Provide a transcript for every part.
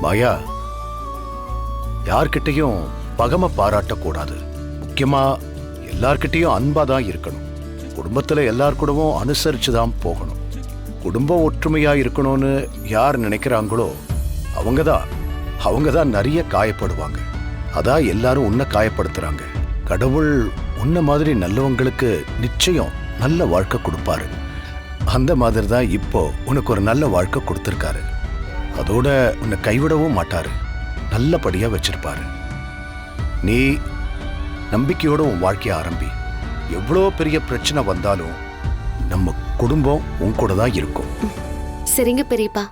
மாயா, யார்கிட்டையும் பகமை பாராட்டக்கூடாது. முக்கியமா எல்லார்கிட்டையும் அன்பா தான் இருக்கணும். குடும்பத்துல எல்லார் கூடவும் அனுசரிச்சு தான் போகணும். குடும்பம் ஒற்றுமையா இருக்கணும்னு யார் நினைக்கிறாங்களோ அவங்க தான் நிறைய காயப்படுவாங்க. அதான் எல்லாரும் உன்னை காயப்படுத்துறாங்க. கடவுள் உன்ன மாதிரி நல்லவங்களுக்கு நிச்சயம் நல்ல வாழ்க்கை கொடுப்பாரு. அந்த மாதிரி தான் இப்போ உனக்கு ஒரு நல்ல வாழ்க்கை கொடுத்துருக்காரு. அதோட உன்னை கைவிடவும் மாட்டாரு, நல்லபடியா வச்சிருப்பாரு. நீ நம்பிக்கையோட உன் வாழ்க்கைய ஆரம்பி. எவ்வளோ பெரிய பிரச்சனை வந்தாலும் நம்ம குடும்பம் உன் கூட தான் இருக்கும். சரிங்க பெரியப்பா.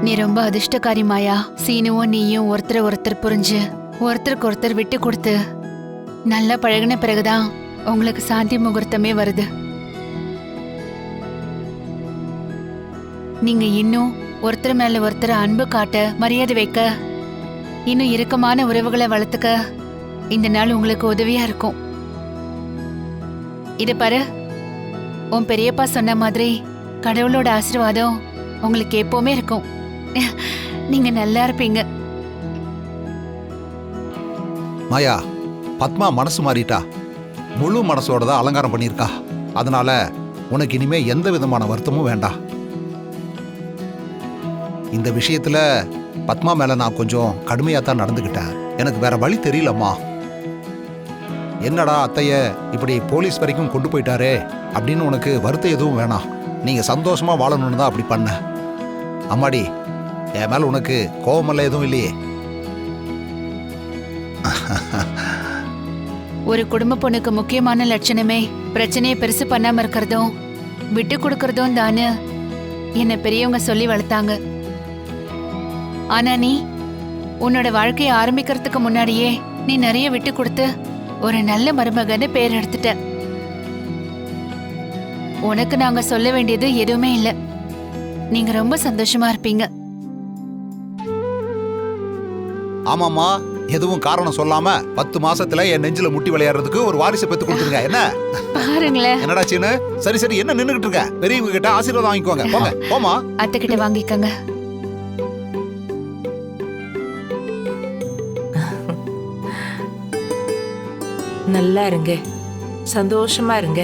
நீ ரொம்ப அதிர்ஷ்டக்காரி மாயா. சீனுவும் நீயும் ஒருத்தர் புரிஞ்சு ஒருத்தருக்கு ஒருத்தர் விட்டு கொடுத்து நல்லா பழகின பிறகுதான் உங்களுக்கு சாந்தி முகூர்த்தமே வருது. நீங்க இன்னும் ஒருத்தர் மேல ஒருத்தர் அன்பு காட்ட, மரியாதை வைக்க, இன்னும் இறுக்கமான உறவுகளை வளர்த்துக்க இந்த நாள் உங்களுக்கு உதவியா இருக்கும். இத பாரு, உன் பெரியப்பா சொன்ன மாதிரி கடவுளோட ஆசீர்வாதம் உங்களுக்கு எப்பவுமே இருக்கும். நீங்க நல்லா இருப்பீங்க. மாயா, பத்மா மனசு மாறிட்டா. முழு மனசோட தான் அலங்காரம் பண்ணியிருக்கா. அதனால உனக்கு இனிமே எந்த விதமான வருத்தமும் வேண்டாம். இந்த விஷயத்துல பத்மா மேல நான் கொஞ்சம் கடுமையா தான் நடந்துக்கிட்டேன். எனக்கு வேற வழி தெரியலம்மா. என்னடா அத்தைய இப்படி போலீஸ் வரைக்கும் கொண்டு போயிட்டாரே அப்படின்னு உனக்கு வருத்தம் எதுவும் வேணாம். நீங்க சந்தோஷமா வாழணும்னு தான் அப்படி பண்ண. அம்மாடி, என் மேல உனக்கு கோபமெல்லாம் எதுவும் இல்லையே? ஒரு குடும்ப பொண்ணுக்கு முக்கியமான லட்சணமே பிரச்சனையை பெருசு பண்ணாம இருக்கிறதும் விட்டு கொடுக்கறதும் தானு என்ன பெரியவங்க சொல்லி வளர்த்தாங்க. ஆனா நீ உன்னோட வாழ்க்கையை ஆரம்பிக்கிறதுக்கு முன்னாடியே நீ நிறைய விட்டு கொடுத்து ஒரு நல்ல மருமகன்னு பேர் எடுத்துட்ட. உனக்கு நாங்க சொல்ல வேண்டியது எதுவுமே இல்ல. நீங்க ரொம்ப சந்தோஷமா இருப்பீங்க. ஆமாம்மா, எதுவும் காரணம் சொல்லாம 10 மாசத்துல என் நெஞ்சில முட்டி விளையாடுறதுக்கு ஒரு வாரிசை பெத்து கொடுத்துருங்க. என்ன பாருங்களேன். என்னடா சீனு, சரி என்ன நின்னுகிட்டு இருக்க? பெரியவங்க கிட்ட ஆசீர்வாதம் வாங்கிக்கோங்க. போங்க, போமா. அத்தை கிட்ட வாங்கிக்கங்க. நல்லா இருங்க, சந்தோஷமா இருங்க.